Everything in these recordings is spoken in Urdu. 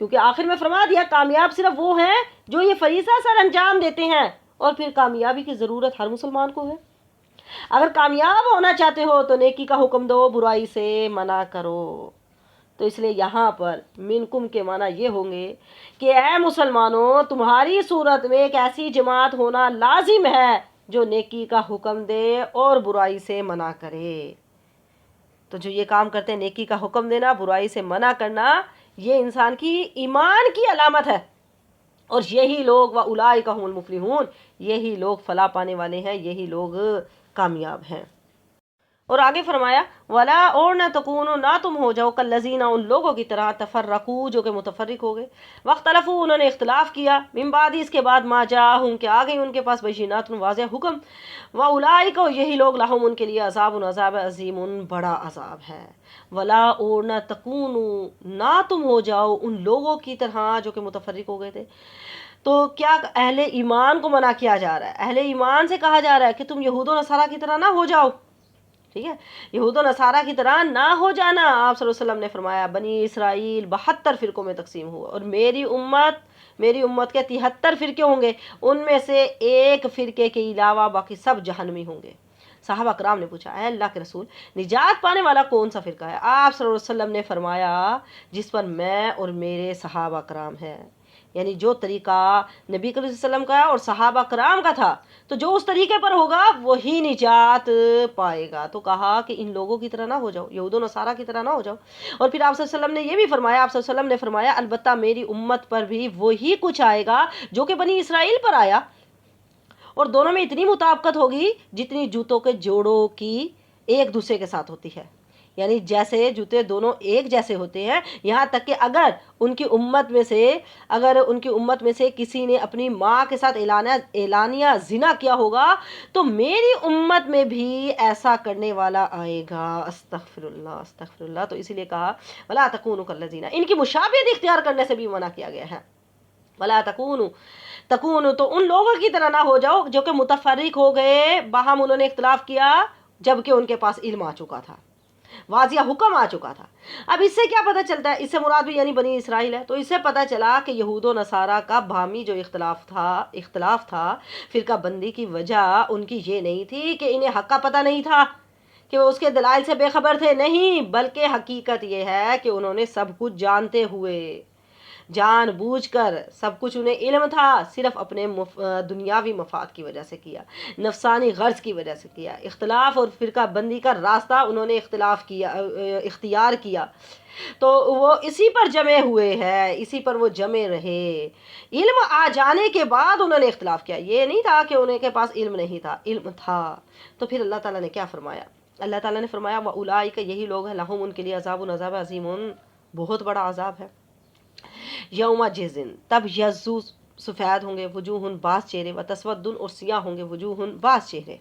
کیونکہ آخر میں فرما دیا کامیاب صرف وہ ہیں جو یہ فریضہ سر انجام دیتے ہیں، اور پھر کامیابی کی ضرورت ہر مسلمان کو ہے۔ اگر کامیاب ہونا چاہتے ہو تو نیکی کا حکم دو، برائی سے منع کرو۔ تو اس لیے یہاں پر منکم کے معنی یہ ہوں گے کہ اے مسلمانوں، تمہاری صورت میں ایک ایسی جماعت ہونا لازم ہے جو نیکی کا حکم دے اور برائی سے منع کرے۔ تو جو یہ کام کرتے ہیں، نیکی کا حکم دینا، برائی سے منع کرنا، یہ انسان کی ایمان کی علامت ہے، اور یہی لوگ وَأُولَٰئِکَ هُمُ الْمُفْلِحُونَ، یہی لوگ فلاح پانے والے ہیں، یہی لوگ کامیاب ہیں۔ اور آگے فرمایا وَلَا اور نہ تکونوا، نہ تم ہو جاؤ کالذین، ان لوگوں کی طرح تفرقوا جو کہ متفرق ہو گئے، واختلفوا انہوں نے اختلاف کیا، من بعد اس کے بعد ما جاءہم کہ آ گئی ان کے پاس بینات واضح حکم، وَأُولَٰئِکَ یہی لوگ لہم ان کے لیے عذاب عظیم بڑا عذاب ہے۔ ولا اور نہ تکونوا، نہ تم ہو جاؤ ان لوگوں کی طرح جو کہ متفرق ہو گئے تھے۔ تو کیا اہل ایمان کو منع کیا جا رہا ہے؟ اہل ایمان سے کہا جا رہا ہے کہ تم یہود و نصارہ کی طرح نہ ہو جاؤ، ٹھیک ہے، یہود و نصارہ کی طرح نہ ہو جانا۔ آپ صلی اللہ علیہ وسلم نے فرمایا بنی اسرائیل 72 فرقوں میں تقسیم ہوا، اور میری امت کے 73 فرقے ہوں گے، ان میں سے ایک فرقے کے علاوہ باقی سب جہنمی ہوں گے۔ صحابہ کرام نے پوچھا اے اللہ کے رسول، نجات پانے والا کون سا فرقہ ہے؟ آپ صلی اللہ علیہ وسلم نے فرمایا جس پر میں اور میرے صحابہ کرام ہیں، یعنی جو طریقہ نبی کریم صلی اللہ علیہ وسلم کا اور صحابہ کرام کا تھا، تو جو اس طریقے پر ہوگا وہی نجات پائے گا۔ تو کہا کہ ان لوگوں کی طرح نہ ہو جاؤ، یہود و نصارہ کی طرح نہ ہو جاؤ۔ اور پھر آپ صلی اللہ علیہ وسلم نے یہ بھی فرمایا، آپ صلی اللہ علیہ وسلم نے فرمایا البتہ میری امت پر بھی وہی کچھ آئے گا جو کہ بنی اسرائیل پر آیا، اور دونوں میں اتنی مطابقت ہوگی جتنی جوتوں کے جوڑوں کی ایک دوسرے کے ساتھ ہوتی ہے، یعنی جیسے جوتے دونوں ایک جیسے ہوتے ہیں، یہاں تک کہ اگر ان کی امت میں سے کسی نے اپنی ماں کے ساتھ اعلانیہ زنا کیا ہوگا تو میری امت میں بھی ایسا کرنے والا آئے گا۔ استغفر اللہ استغفر اللہ۔ تو اسی لیے کہا ولا تکونوا کالذین، ان کی مشابہت اختیار کرنے سے بھی منع کیا گیا ہے۔ ولا تکونوا تو ان لوگوں کی طرح نہ ہو جاؤ جو کہ متفرق ہو گئے، باہم انہوں نے اختلاف کیا جبکہ ان کے پاس علم آ چکا تھا، واضح حکم آ چکا تھا۔ اب اس سے کیا پتہ چلتا ہے؟ اس سے مراد بھی یعنی بنی اسرائیل ہے۔ تو اس سے پتہ چلا کہ یہود و نصارہ کا باہمی جو اختلاف تھا فرقہ بندی کی وجہ ان کی یہ نہیں تھی کہ انہیں حق کا پتہ نہیں تھا، کہ وہ اس کے دلائل سے بے خبر تھے، نہیں، بلکہ حقیقت یہ ہے کہ انہوں نے سب کچھ جانتے ہوئے، جان بوجھ کر سب کچھ انہیں علم تھا، صرف اپنے دنیاوی مفاد کی وجہ سے کیا، نفسانی غرض کی وجہ سے کیا، اختلاف اور فرقہ بندی کا راستہ انہوں نے اختیار کیا، تو وہ اسی پر جمے ہوئے ہیں، اسی پر وہ جمے رہے۔ علم آ جانے کے بعد انہوں نے اختلاف کیا، یہ نہیں تھا کہ انہیں کے پاس علم نہیں تھا، علم تھا۔ تو پھر اللہ تعالیٰ نے کیا فرمایا؟ اللہ تعالیٰ نے فرمایا وَأُولَٰئِکَ یہی لوگ ہیں لَهُمْ ان کے لیے عذاب عظیم، بہت بڑا عذاب ہے۔ یوم جزن، تب یزو سفید ہوں گے وجوہن بعض چہرے، و تسودن اور سیاہ ہوں گے وجوہن بعض چہرے۔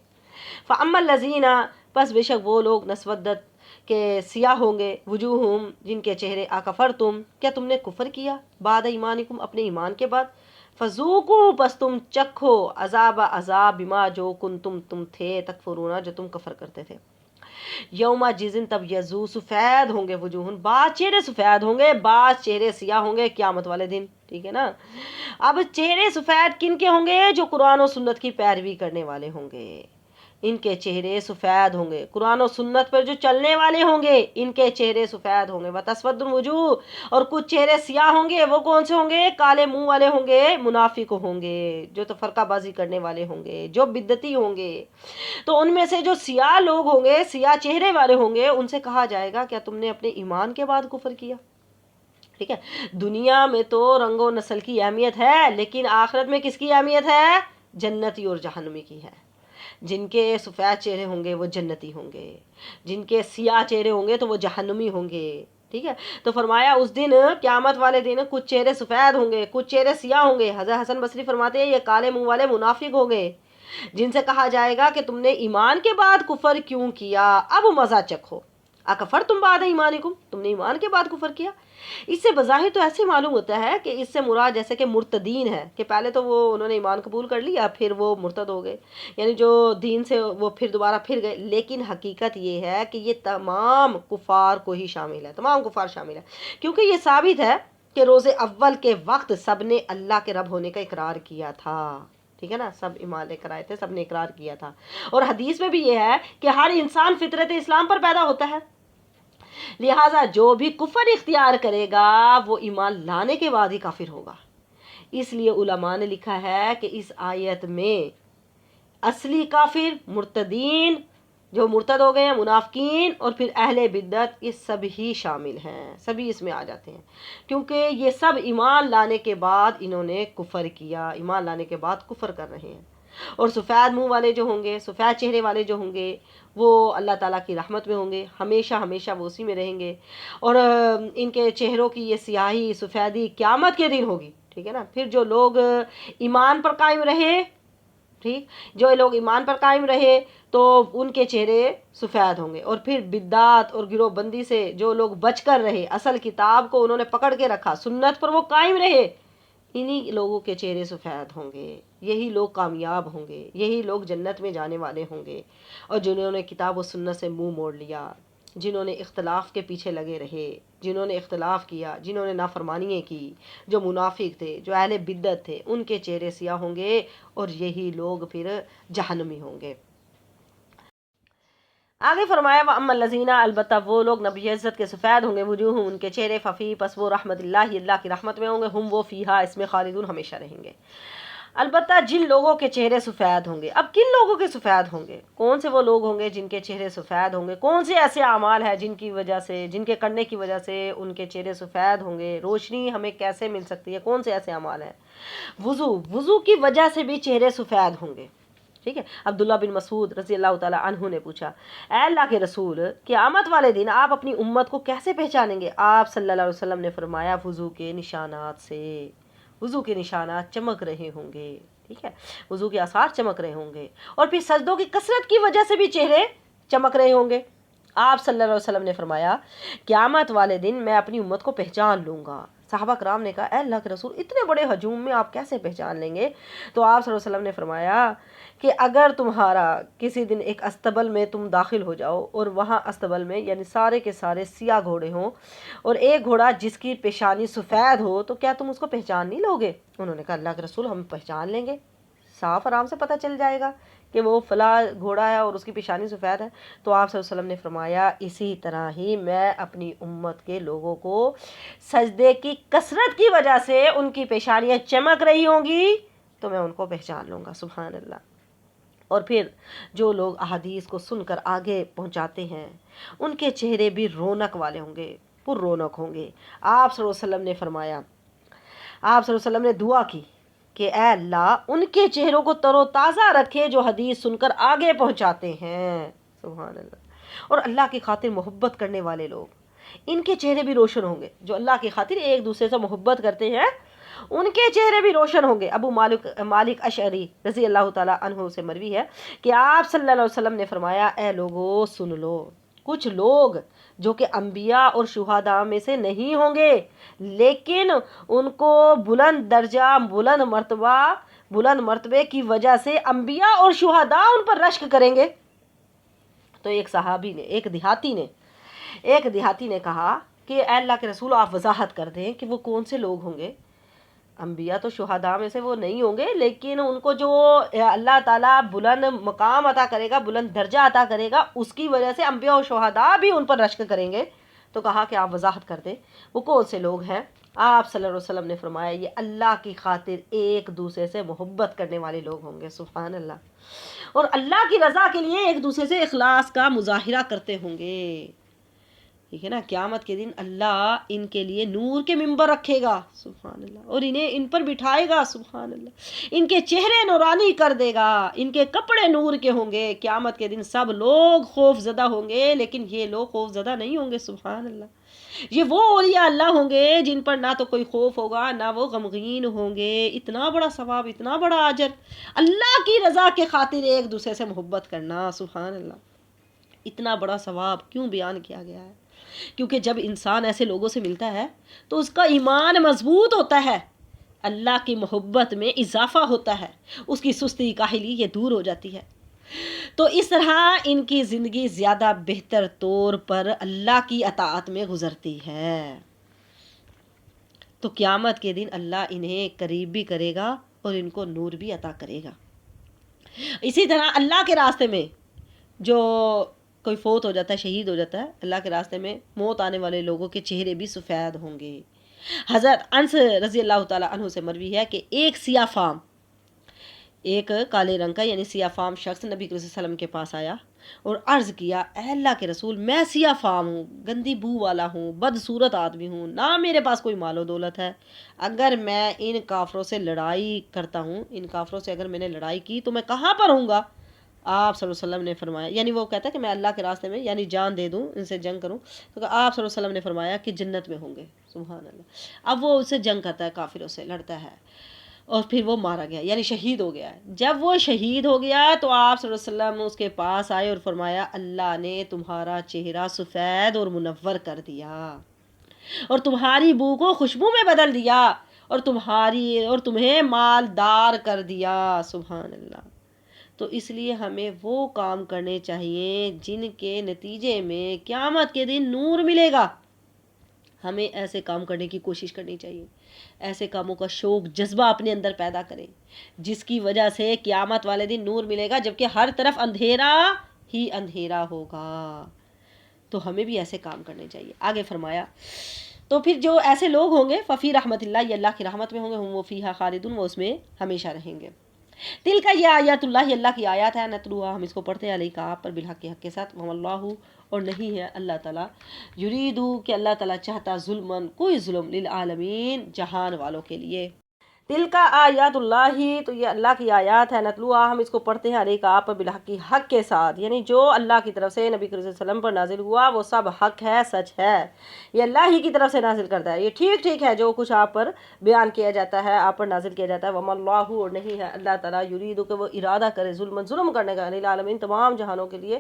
فاما الذین، پس بے شک وہ لوگ نسودت کے سیاہ ہوں گے وجوہم جن کے چہرے، اکفرتم کیا تم نے کفر کیا، بعد ایمانکم اپنے ایمان کے بعد، فذوقوا پس تم چکھو عذاب بما جو کنتم تم تھے تکفرون جو تم کفر کرتے تھے۔ یوم جزن، تب یزو سفید ہوں گے وجوہن، بعض چہرے سفید ہوں گے بعض چہرے سیاہ ہوں گے قیامت والے دن، ٹھیک ہے نا۔ اب چہرے سفید کن کے ہوں گے؟ جو قرآن و سنت کی پیروی کرنے والے ہوں گے، ان کے چہرے سفید ہوں گے۔ قرآن و سنت پر جو چلنے والے ہوں گے ان کے چہرے سفید ہوں گے۔ وتسود الوجوہ، اور کچھ چہرے سیاہ ہوں گے، وہ کون سے ہوں گے؟ کالے منہ والے ہوں گے، منافق ہوں گے، جو تفرقہ بازی کرنے والے ہوں گے، جو بدعتی ہوں گے۔ تو ان میں سے جو سیاہ لوگ ہوں گے، سیاہ چہرے والے ہوں گے، ان سے کہا جائے گا کیا تم نے اپنے ایمان کے بعد کفر کیا؟ ٹھیک ہے، دنیا میں تو رنگ و نسل کی اہمیت ہے، لیکن آخرت میں کس کی اہمیت ہے؟ جنتی اور جہنمی کی ہے۔ جن کے سفید چہرے ہوں گے وہ جنتی ہوں گے، جن کے سیاہ چہرے ہوں گے تو وہ جہنمی ہوں گے، ٹھیک ہے۔ تو فرمایا اس دن قیامت والے دن کچھ چہرے سفید ہوں گے کچھ چہرے سیاہ ہوں گے۔ حضرت حسن بصری فرماتے ہیں یہ کالے منہ والے منافق ہوں گے، جن سے کہا جائے گا کہ تم نے ایمان کے بعد کفر کیوں کیا، اب مزہ چکھو، اکفرتم بعد ایمانکم، تم نے ایمان کے بعد کفر کیا۔ اس سے بظاہر تو ایسے معلوم ہوتا ہے کہ اس سے مراد جیسے کہ مرتدین ہے، کہ پہلے تو وہ انہوں نے ایمان قبول کر لیا پھر وہ مرتد ہو گئے، یعنی جو دین سے وہ پھر دوبارہ پھر گئے، لیکن حقیقت یہ ہے کہ یہ تمام کفار کو ہی شامل ہے، تمام کفار شامل ہے، کیونکہ یہ ثابت ہے کہ روز اول کے وقت سب نے اللہ کے رب ہونے کا اقرار کیا تھا، ٹھیک ہے نا، سب ایمان لے کر آئے تھے، سب نے اقرار کیا تھا۔ اور حدیث میں بھی یہ ہے کہ ہر انسان فطرت اسلام پر پیدا ہوتا ہے، لہٰذا جو بھی کفر اختیار کرے گا وہ ایمان لانے کے بعد ہی کافر ہوگا۔ اس لیے علماء نے لکھا ہے کہ اس آیت میں اصلی کافر، مرتدین جو مرتد ہو گئے ہیں، منافقین اور پھر اہل بدعت، یہ سب ہی شامل ہیں، سبھی اس میں آ جاتے ہیں، کیونکہ یہ سب ایمان لانے کے بعد انہوں نے کفر کیا، ایمان لانے کے بعد کفر کر رہے ہیں۔ اور سفید منہ والے جو ہوں گے، سفید چہرے والے جو ہوں گے، وہ اللہ تعالیٰ کی رحمت میں ہوں گے، ہمیشہ ہمیشہ وہ اسی میں رہیں گے، اور ان کے چہروں کی یہ سیاہی سفیدی قیامت کے دن ہوگی، ٹھیک ہے نا۔ پھر جو لوگ ایمان پر قائم رہے، ٹھیک، جو لوگ ایمان پر قائم رہے تو ان کے چہرے سفید ہوں گے، اور پھر بدعت اور گروہ بندی سے جو لوگ بچ کر رہے، اصل کتاب کو انہوں نے پکڑ کے رکھا، سنت پر وہ قائم رہے، انہی لوگوں کے چہرے سفید ہوں گے، یہی لوگ کامیاب ہوں گے، یہی لوگ جنت میں جانے والے ہوں گے۔ اور جنہوں نے کتاب و سنت سے منہ موڑ لیا، جنہوں نے اختلاف کے پیچھے لگے رہے، جنہوں نے اختلاف کیا، جنہوں نے نافرمانیاں کی، جو منافق تھے، جو اہل بدعت تھے، ان کے چہرے سیاہ ہوں گے، اور یہی لوگ پھر جہنمی ہوں گے۔ آگے فرمایا وَأَمَّا الَّذِينَ، البتہ وہ لوگ نبی عزت کے سفید ہوں گے وجوہ ان کے چہرے، ففی پس وہ رحمت اللہ کی رحمت میں ہوں گے، ہم وہ فیہا اس میں خالدون ہمیشہ رہیں گے۔ البتہ جن لوگوں کے چہرے سفید ہوں گے، اب کن لوگوں کے سفید ہوں گے؟ کون سے وہ لوگ ہوں گے جن کے چہرے سفید ہوں گے؟ کون سے ایسے اعمال ہیں جن کی وجہ سے، جن کے کرنے کی وجہ سے ان کے چہرے سفید ہوں گے؟ روشنی ہمیں کیسے مل سکتی ہے؟ کون سے ایسے اعمال ہیں؟ وضو کی وجہ سے بھی چہرے سفید ہوں گے، ٹھیک ہے۔ عبداللہ بن مسعود رضی اللہ تعالیٰ عنہ نے پوچھا، اے اللہ کے رسول، قیامت والے دن آپ اپنی امت کو کیسے پہچانیں گے؟ آپ صلی اللہ علیہ وسلم نے فرمایا وضو کے نشانات سے، وضو کے نشانات چمک رہے ہوں گے، ٹھیک ہے، وضو کے آثار چمک رہے ہوں گے، اور پھر سجدوں کی کثرت کی وجہ سے بھی چہرے چمک رہے ہوں گے۔ آپ صلی اللہ علیہ وسلم نے فرمایا قیامت والے دن میں اپنی امت کو پہچان لوں گا۔ صحابہ کرام نے کہا اے اللہ کے رسول، اتنے بڑے ہجوم میں آپ کیسے پہچان لیں گے؟ تو آپ صلی اللہ علیہ وسلم نے فرمایا کہ اگر تمہارا کسی دن ایک استبل میں تم داخل ہو جاؤ، اور وہاں استبل میں یعنی سارے کے سارے سیاہ گھوڑے ہوں، اور ایک گھوڑا جس کی پیشانی سفید ہو، تو کیا تم اس کو پہچان نہیں لوگے؟ انہوں نے کہا اللہ کے رسول ہم پہچان لیں گے، صاف آرام سے پتہ چل جائے گا کہ وہ فلاں گھوڑا ہے اور اس کی پیشانی سفید ہے۔ تو آپ صلی اللہ علیہ وسلم نے فرمایا اسی طرح ہی میں اپنی امت کے لوگوں کو سجدے کی کثرت کی وجہ سے ان کی پیشانیاں چمک رہی ہوں گی تو میں ان کو پہچان لوں گا۔ سبحان اللہ۔ اور پھر جو لوگ احادیث کو سن کر آگے پہنچاتے ہیں ان کے چہرے بھی رونق والے ہوں گے، پر رونق ہوں گے۔ آپ صلی اللہ علیہ وسلم نے فرمایا، آپ صلی اللہ علیہ وسلم نے دعا کی کہ اے اللہ ان کے چہروں کو تر و تازہ رکھے جو حدیث سن کر آگے پہنچاتے ہیں۔ سبحان اللہ۔ اور اللہ کی خاطر محبت کرنے والے لوگ، ان کے چہرے بھی روشن ہوں گے۔ جو اللہ کی خاطر ایک دوسرے سے محبت کرتے ہیں ان کے چہرے بھی روشن ہوں گے۔ ابو مالک اشعری رضی اللہ تعالیٰ عنہ سے مروی ہے کہ آپ صلی اللہ علیہ وسلم نے فرمایا اے لوگو سن لو، کچھ لوگ جو کہ انبیاء اور شہداء میں سے نہیں ہوں گے لیکن ان کو بلند درجہ، بلند مرتبے کی وجہ سے انبیاء اور شہداء ان پر رشک کریں گے۔ تو ایک صحابی نے، ایک دیہاتی نے کہا کہ اے اللہ کے رسول آپ وضاحت کر دیں کہ وہ کون سے لوگ ہوں گے؟ انبیاء تو شہداء میں سے وہ نہیں ہوں گے لیکن ان کو جو اللہ تعالیٰ بلند مقام عطا کرے گا، بلند درجہ عطا کرے گا، اس کی وجہ سے انبیاء اور شہداء بھی ان پر رشک کریں گے۔ تو کہا کہ آپ وضاحت کر دیں وہ کون سے لوگ ہیں؟ آپ صلی اللہ علیہ وسلم نے فرمایا یہ اللہ کی خاطر ایک دوسرے سے محبت کرنے والے لوگ ہوں گے۔ سبحان اللہ۔ اور اللہ کی رضا کے لیے ایک دوسرے سے اخلاص کا مظاہرہ کرتے ہوں گے، ٹھیک ہے نا۔ قیامت کے دن اللہ ان کے لیے نور کے ممبر رکھے گا، سبحان اللہ، اور انہیں ان پر بٹھائے گا، سبحان اللہ، ان کے چہرے نورانی کر دے گا، ان کے کپڑے نور کے ہوں گے۔ قیامت کے دن سب لوگ خوف زدہ ہوں گے لیکن یہ لوگ خوف زدہ نہیں ہوں گے، سبحان اللہ۔ یہ وہ اولیاء اللہ ہوں گے جن پر نہ تو کوئی خوف ہوگا نہ وہ غمگین ہوں گے۔ اتنا بڑا ثواب، اتنا بڑا اجر، اللہ کی رضا کے خاطر ایک دوسرے سے محبت کرنا، سبحان اللہ۔ اتنا بڑا ثواب کیوں بیان کیا گیا ہے؟ کیونکہ جب انسان ایسے لوگوں سے ملتا ہے تو اس کا ایمان مضبوط ہوتا ہے، اللہ کی محبت میں اضافہ ہوتا ہے، اس کی سستی کاہلی یہ دور ہو جاتی ہے۔ تو اس طرح ان کی زندگی زیادہ بہتر طور پر اللہ کی اطاعت میں گزرتی ہے۔ تو قیامت کے دن اللہ انہیں قریب بھی کرے گا اور ان کو نور بھی عطا کرے گا۔ اسی طرح اللہ کے راستے میں جو کوئی فوت ہو جاتا ہے، شہید ہو جاتا ہے، اللہ کے راستے میں موت آنے والے لوگوں کے چہرے بھی سفید ہوں گے۔ حضرت انس رضی اللہ تعالیٰ عنہ سے مروی ہے کہ ایک سیاہ فام، ایک کالے رنگ کا یعنی سیاہ فام شخص نبی کریم صلی اللہ علیہ وسلم کے پاس آیا اور عرض کیا، اے اللہ کے رسول، میں سیاہ فام ہوں، گندی بو والا ہوں، بدصورت آدمی ہوں، نہ میرے پاس کوئی مال و دولت ہے، اگر میں ان کافروں سے لڑائی کرتا ہوں، ان کافروں سے اگر میں نے لڑائی کی تو میں کہاں پر ہوں گا؟ آپ صلی اللہ علیہ وسلم نے فرمایا، یعنی وہ کہتا ہے کہ میں اللہ کے راستے میں یعنی جان دے دوں، ان سے جنگ کروں، تو آپ صلی اللہ علیہ وسلم نے فرمایا کہ جنت میں ہوں گے۔ سبحان اللہ۔ اب وہ اس سے جنگ کرتا ہے، کافروں سے لڑتا ہے، اور پھر وہ مارا گیا یعنی شہید ہو گیا ہے۔ جب وہ شہید ہو گیا تو آپ صلی اللہ علیہ وسلم اس کے پاس آئے اور فرمایا، اللہ نے تمہارا چہرہ سفید اور منور کر دیا اور تمہاری بو کو خوشبو میں بدل دیا اور تمہیں مالدار کر دیا۔ سبحان اللہ۔ تو اس لیے ہمیں وہ کام کرنے چاہیے جن کے نتیجے میں قیامت کے دن نور ملے گا۔ ہمیں ایسے کام کرنے کی کوشش کرنی چاہیے، ایسے کاموں کا شوق جذبہ اپنے اندر پیدا کریں جس کی وجہ سے قیامت والے دن نور ملے گا، جبکہ ہر طرف اندھیرا ہی اندھیرا ہوگا۔ تو ہمیں بھی ایسے کام کرنے چاہیے۔ آگے فرمایا، تو پھر جو ایسے لوگ ہوں گے ففی رحمت اللہ، یہ اللہ کی رحمت میں ہوں گے، ہم وہ فیہا خالدون، وہ اس میں ہمیشہ رہیں گے۔ دل کا یہ آیات اللہ، اللہ کی آیات ہے، نتلوہا، ہم اس کو پڑھتے ہیں، علیہ کا آپ پر، بالحق کے حق کے ساتھ، وما اللہ، اور نہیں ہے اللہ تعالیٰ، یریدو کہ اللہ تعالیٰ چاہتا، ظلمن کوئی ظلم، للعالمین جہان والوں کے لیے۔ دل کا آیات اللہ، تو یہ اللہ کی آیات ہے، نتلوہا، ہم اس کو پڑھتے ہیں، علیہ کا آپ پر، بالحق کی حق کے ساتھ، یعنی جو اللہ کی طرف سے نبی کریم صلی اللہ علیہ وسلم پر نازل ہوا وہ سب حق ہے، سچ ہے، یہ اللہ ہی کی طرف سے نازل کرتا ہے، یہ ٹھیک ہے جو کچھ آپ پر بیان کیا جاتا ہے، آپ پر نازل کیا جاتا ہے۔ وما اللہ، اور نہیں ہے اللہ تعالیٰ، یریدو کہ وہ ارادہ کرے، ظلم کرنے کا، للعالمین تمام جہانوں کے لیے،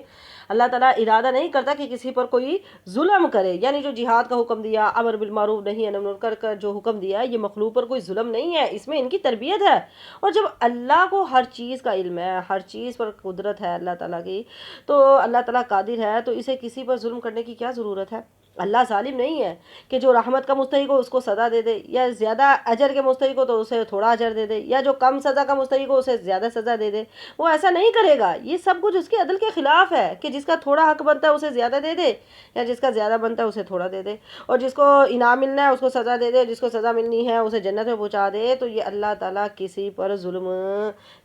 اللہ تعالیٰ ارادہ نہیں کرتا کہ کسی پر کوئی ظلم کرے، یعنی جو جہاد کا حکم دیا، امر بالمعروف نہیں عن المنکر کا جو حکم دیا، یہ مخلوق پر کوئی ظلم نہیں ہے، اس میں ان کی تربیت ہے۔ اور جب اللہ کو ہر چیز کا علم ہے، ہر چیز پر قدرت ہے اللہ تعالیٰ کی، تو اللہ تعالیٰ قادر ہے، تو اسے کسی پر ظلم کرنے کی کیا ضرورت ہے؟ اللہ ظالم نہیں ہے کہ جو رحمت کا مستحق ہو اس کو سزا دے دے، یا زیادہ اجر کے مستحق ہو تو اسے تھوڑا اجر دے دے، یا جو کم سزا کا مستحق ہو اسے زیادہ سزا دے دے، وہ ایسا نہیں کرے گا۔ یہ سب کچھ اس کے عدل کے خلاف ہے کہ جس کا تھوڑا حق بنتا ہے اسے زیادہ دے دے، یا جس کا زیادہ بنتا ہے اسے تھوڑا دے دے، اور جس کو انعام ملنا ہے اس کو سزا دے دے، جس کو سزا ملنی ہے اسے جنت میں پہنچا دے۔ تو یہ اللہ تعالیٰ کسی پر ظلم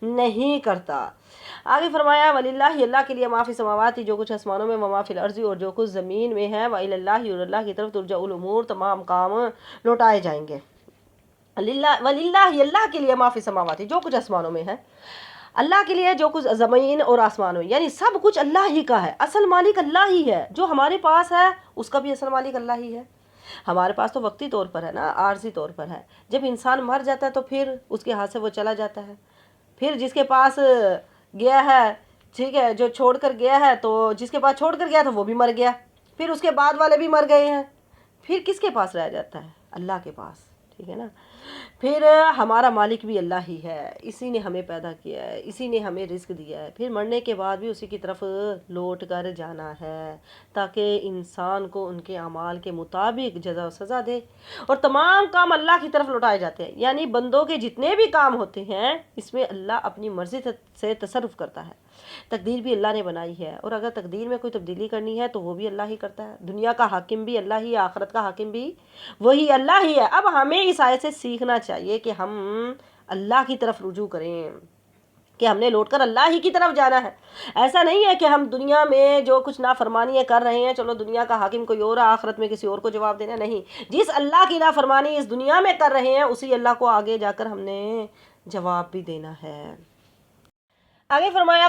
نہیں کرتا۔ آگے فرمایا، وللہ، اللہ کے لیے، ما فی السماوات، جو کچھ آسمانوں میں، وما فی الارض، اور جو کچھ زمین میں ہے، والی اللہ، اور اللہ کی طرف، ترجع الامور، تمام کام لوٹائے جائیں گے۔ وللہ، اللہ کے لیے، ما فی السماوات، جو کچھ آسمانوں میں ہے، اللہ کے لیے جو کچھ زمین اور آسمانوں، یعنی سب کچھ اللہ ہی کا ہے، اصل مالک اللہ ہی ہے، جو ہمارے پاس ہے اس کا بھی اصل مالک اللہ ہی ہے۔ ہمارے پاس تو وقتی طور پر ہے نا، عارضی طور پر ہے، جب انسان مر جاتا ہے تو پھر اس کے ہاتھ سے وہ چلا جاتا ہے، پھر جس کے پاس گیا ہے، ٹھیک ہے، جو چھوڑ کر گیا ہے، تو جس کے پاس چھوڑ کر گیا تو وہ بھی مر گیا، پھر اس کے بعد والے بھی مر گئے ہیں، پھر کس کے پاس رہ جاتا ہے؟ اللہ کے پاس، ٹھیک ہے نا۔ پھر ہمارا مالک بھی اللہ ہی ہے، اسی نے ہمیں پیدا کیا ہے، اسی نے ہمیں رزق دیا ہے، پھر مرنے کے بعد بھی اسی کی طرف لوٹ کر جانا ہے، تاکہ انسان کو ان کے اعمال کے مطابق جزا و سزا دے، اور تمام کام اللہ کی طرف لوٹائے جاتے ہیں، یعنی بندوں کے جتنے بھی کام ہوتے ہیں اس میں اللہ اپنی مرضی سے تصرف کرتا ہے، تقدیر بھی اللہ نے بنائی ہے، اور اگر تقدیر میں کوئی تبدیلی کرنی ہے تو وہ بھی اللہ ہی کرتا ہے، دنیا کا حاکم بھی اللہ ہی ہے، آخرت کا حاکم بھی وہی اللہ ہی ہے۔ اب ہمیں اس آیت سے سیکھنا چاہیے کہ ہم اللہ کی طرف رجوع کریں، کہ ہم نے لوٹ کر اللہ ہی کی طرف جانا ہے۔ ایسا نہیں ہے کہ ہم دنیا میں جو کچھ نافرمانیاں کر رہے ہیں، چلو دنیا کا حاکم کوئی اور ہے، آخرت میں کسی اور کو جواب دینا، نہیں، جس اللہ کی نافرمانی اس دنیا میں کر رہے ہیں اسی اللہ کو آگے جا کر ہم نے جواب بھی دینا ہے۔ آگے فرمایا،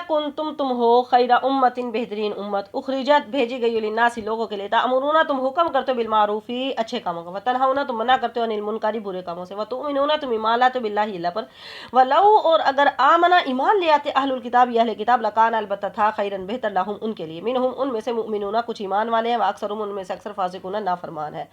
تم ہو خیر امت، بہترین امت، اخرجت بھیجی گئی، للناس لوگوں کے لیے، تأمرون تم حکم کرتے ہو، بالمعروف اچھے کاموں کا، وتنہون تم منع کرتے ہو، عن المنکر برے کاموں سے، وتؤمنون تم ایمان لاتے ہو، باللہ اللہ پر، ولو اور اگر آمنا ایمان لے آتے، اہل الکتاب یہ اہل کتاب، لکان البتہ تھا، خیرن بہتر، لہم ان کے لیے، منہم ان میں سے مؤمنون کچھ ایمان والے ہیں، واکثرہم ان میں سے اکثر فاسقون نافرمان ہے۔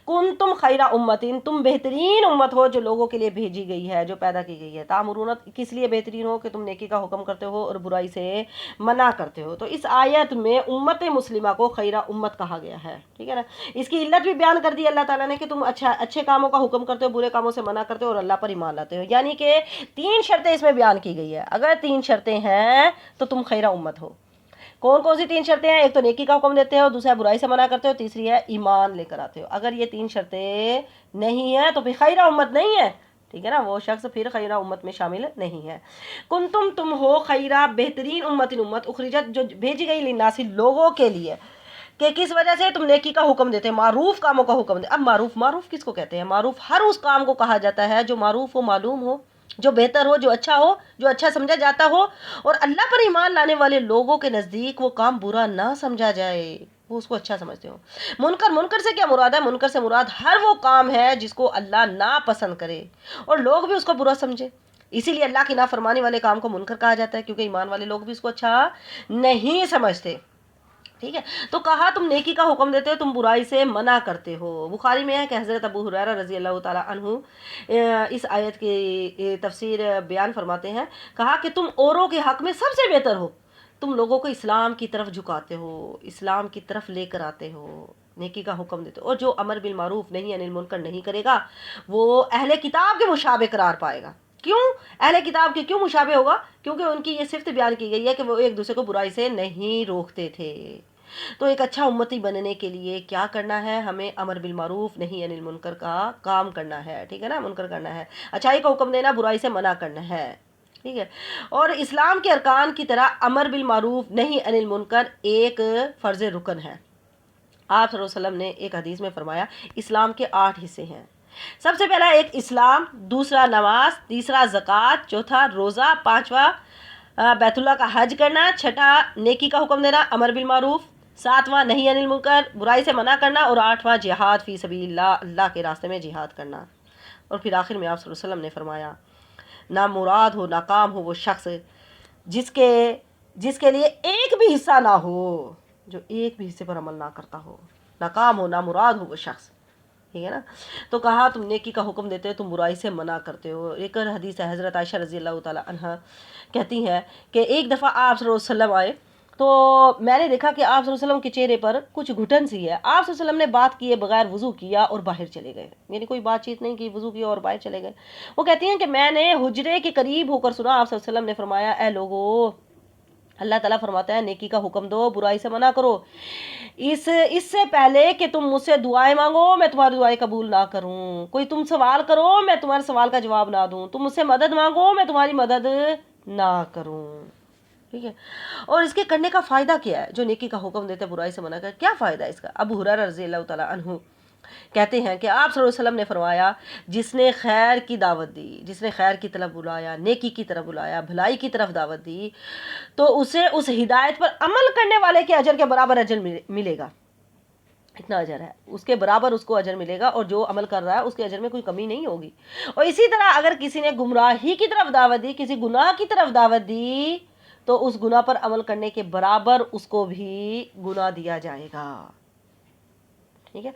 کنتم خیر امت، تم بہترین امت ہو جو لوگوں کے لیے بھیجی گئی ہے، جو پیدا کی گئی ہے، تأمرون کس لیے بہترین ہو کہ تم نیکی کا حکم کرتے ہو اور برائی سے منع کرتے ہو۔ تو اس آیت میں امت مسلمہ کو خیرہ امت کہا گیا ہے، ٹھیک ہے نا۔ اس کی علت بھی بیان کر دی اللہ تعالیٰ نے کہ تم اچھے کاموں کا حکم کرتے ہو، برے کاموں سے منع کرتے ہو اور اللہ پر ایمان لاتے ہو، یعنی کہ 3 شرطیں اس میں بیان کی گئی ہے۔ اگر 3 شرطیں ہیں تو تم خیرہ امت ہو۔ کون کون سی 3 شرطیں ہیں؟ ایک تو نیکی کا حکم دیتے ہو، دوسرا برائی سے منع کرتے ہو، تیسری ہے ایمان لے کر آتے ہو۔ اگر یہ 3 شرطیں نہیں ہیں تو پھر خیرہ امت نہیں ہے، ٹھیک ہے نا، وہ شخص پھر خیرہ امت میں شامل نہیں ہے۔ کنتم تم ہو خیرہ بہترین امت اخرجت جو بھیجی گئی للناس لوگوں کے لیے، کہ کس وجہ سے تم نیکی کا حکم دیتے ہیں، معروف کاموں کا حکم دیتے۔ اب معروف کس کو کہتے ہیں؟ معروف ہر اس کام کو کہا جاتا ہے جو معروف ہو، معلوم ہو، جو بہتر ہو، جو اچھا سمجھا جاتا ہو اور اللہ پر ایمان لانے والے لوگوں کے نزدیک وہ کام برا نہ سمجھا جائے، وہ اس کو اچھا سمجھتے ہو۔ منکر سے کیا مراد ہے؟ منکر سے مراد ہر وہ کام ہے جس کو اللہ ناپسند کرے اور لوگ بھی اس کو برا سمجھے، اسی لیے اللہ کی نافرمانی والے کام کو منکر کہا جاتا ہے، کیونکہ ایمان والے لوگ بھی اس کو اچھا نہیں سمجھتے، ٹھیک ہے۔ تو کہا تم نیکی کا حکم دیتے ہو، تم برائی سے منع کرتے ہو۔ بخاری میں ہے کہ حضرت ابو ہریرہ رضی اللہ تعالی عنہ اس آیت کی تفسیر بیان فرماتے ہیں، کہا کہ تم اوروں کے حق میں سب سے بہتر ہو، تم لوگوں کو اسلام کی طرف جھکاتے ہو، اسلام کی طرف لے کر آتے ہو، نیکی کا حکم دیتے ہو، اور جو امر بالمعروف نہی عن المنکر نہیں کرے گا وہ اہل کتاب کے مشابہ قرار پائے گا۔ کیوں اہل کتاب کے کیوں مشابہ ہوگا؟ کیونکہ ان کی یہ صفت بیان کی گئی ہے کہ وہ ایک دوسرے کو برائی سے نہیں روکتے تھے۔ تو ایک اچھا امتی بننے کے لیے کیا کرنا ہے؟ ہمیں امر بالمعروف نہی عن المنکر کا کام کرنا ہے، ٹھیک ہے نا، منکر کرنا ہے، اچھائی کا حکم دینا، برائی سے منع کرنا ہے، ٹھیک ہے۔ اور اسلام کے ارکان کی طرح امر بالمعروف نہی عن المنکر ایک فرض رکن ہے۔ آپ صلی اللہ علیہ وسلم نے ایک حدیث میں فرمایا اسلام کے 8 حصے ہیں۔ سب سے پہلا ایک اسلام، دوسرا نماز، تیسرا زکوٰۃ، چوتھا روزہ، 5واں بیت اللہ کا حج کرنا، 6واں نیکی کا حکم دینا، امر بالمعروف، 7واں نہی عن المنکر، برائی سے منع کرنا، اور 8واں جہاد فی سبیل اللہ، اللہ کے راستے میں جہاد کرنا۔ اور پھر آخر میں آپ صلی اللہ علیہ وسلم نے فرمایا نہ مراد ہو، ناکام ہو وہ شخص جس کے لیے ایک بھی حصہ نہ ہو، جو ایک بھی حصے پر عمل نہ کرتا ہو، ناکام ہو، نامراد ہو وہ شخص، ٹھیک ہے نا۔ تو کہا تم نیکی کا حکم دیتے ہو، تم برائی سے منع کرتے ہو۔ ایک اور حدیث ہے، حضرت عائشہ رضی اللہ تعالی عنہا کہتی ہیں کہ ایک دفعہ آپ صلی اللہ علیہ وسلم آئے تو میں نے دیکھا کہ آپ صلی اللہ علیہ وسلم کے چہرے پر کچھ گھٹن سی ہے۔ آپ صلی اللہ علیہ وسلم نے بات کیے بغیر وضو کیا اور باہر چلے گئے، یعنی کوئی بات چیت نہیں کی، وضو کیا اور باہر چلے گئے۔ وہ کہتی ہیں کہ میں نے حجرے کے قریب ہو کر سنا آپ صلی اللہ علیہ وسلم نے فرمایا اے لوگو، اللہ تعالیٰ فرماتا ہے نیکی کا حکم دو، برائی سے منع کرو، اس سے پہلے کہ تم مجھ سے دعائیں مانگو میں تمہاری دعائیں قبول نہ کروں، کوئی تم سوال کرو میں تمہارے سوال کا جواب نہ دوں، تم مجھ سے مدد مانگو میں تمہاری مدد نہ کروں، ٹھیک ہے۔ اور اس کے کرنے کا فائدہ کیا ہے؟ جو نیکی کا حکم دیتے برائی سے منع کرے، کیا فائدہ ہے اس کا؟ ابو ہریرہ رضی اللہ تعالیٰ عنہ کہتے ہیں کہ آپ صلی اللہ علیہ وسلم نے فرمایا جس نے خیر کی دعوت دی، جس نے خیر کی طرف بلایا، نیکی کی طرف بلایا، بھلائی کی طرف دعوت دی، تو اسے اس ہدایت پر عمل کرنے والے کے اجر کے برابر اجر ملے گا، اتنا اجر ہے اس کے برابر، اس کو اجر ملے گا، اور جو عمل کر رہا ہے اس کے اجر میں کوئی کمی نہیں ہوگی۔ اور اسی طرح اگر کسی نے گمراہی کی طرف دعوت دی، کسی گناہ کی طرف دعوت دی، تو اس گناہ پر عمل کرنے کے برابر اس کو بھی گناہ دیا جائے گا، ٹھیک ہے۔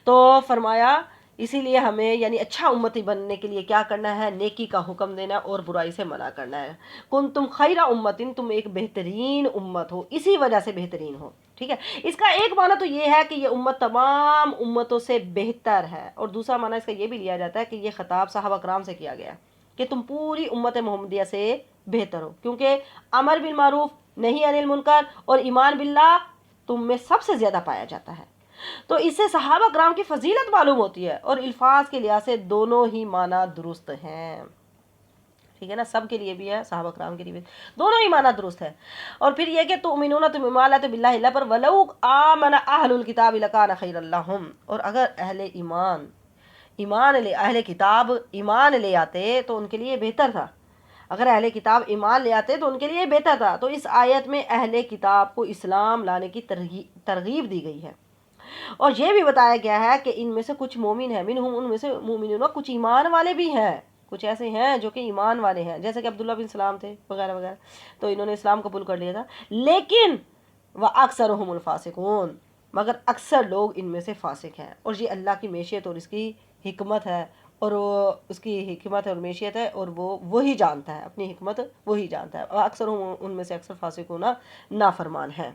تو فرمایا اسی لیے ہمیں یعنی اچھا امتی بننے کے لیے کیا کرنا ہے؟ نیکی کا حکم دینا اور برائی سے منع کرنا ہے۔ کنتم خیر امت، تم ایک بہترین امت ہو، اسی وجہ سے بہترین ہو، ٹھیک ہے۔ اس کا ایک معنی تو یہ ہے کہ یہ امت تمام امتوں سے بہتر ہے، اور دوسرا معنی اس کا یہ بھی لیا جاتا ہے کہ یہ خطاب صحابہ کرام سے کیا گیا کہ تم پوری امت محمدیہ سے بہتر ہو، کیونکہ امر بالمعروف نہی عن المنکر اور ایمان باللہ تم میں سب سے زیادہ پایا جاتا ہے۔ تو اس سے صحابہ کرام کی فضیلت معلوم ہوتی ہے، اور الفاظ کے لحاظ سے دونوں ہی معنی درست ہیں، ٹھیک ہے نا، سب کے لیے بھی ہے، صحابہ کرام کے لیے بھی، دونوں ہی معنی درست ہے۔ اور پھر یہ کہ تؤمنون تم ایمان لاتے باللہ اللہ پر، ولو آمن اہل الکتاب لکان خیر لہم، اور اگر اہل کتاب ایمان لے آتے تو ان کے لیے بہتر تھا، اگر اہل کتاب ایمان لے آتے تو ان کے لیے بہتر تھا۔ تو اس آیت میں اہل کتاب کو اسلام لانے کی ترغیب دی گئی ہے، اور یہ بھی بتایا گیا ہے کہ ان میں سے کچھ مومن ہیں، منہم ان میں سے مومنون، کچھ ایمان والے بھی ہیں، کچھ ایسے ہیں جو کہ ایمان والے ہیں، جیسے کہ عبداللہ بن سلام تھے وغیرہ وغیرہ، تو انہوں نے اسلام قبول کر لیا تھا، لیکن وَأَكْثَرُهُمُ الْفَاسِقُونَ، مگر اکثر لوگ ان میں سے فاسق ہیں، اور یہ اللہ کی معیشت اور اس کی حکمت ہے، اور وہ اس کی حکمت اور معیشت ہے، اور وہ وہی جانتا ہے، اپنی حکمت وہی جانتا ہے، اور اکثر ان میں سے اکثر فاسقون نافرمان ہیں۔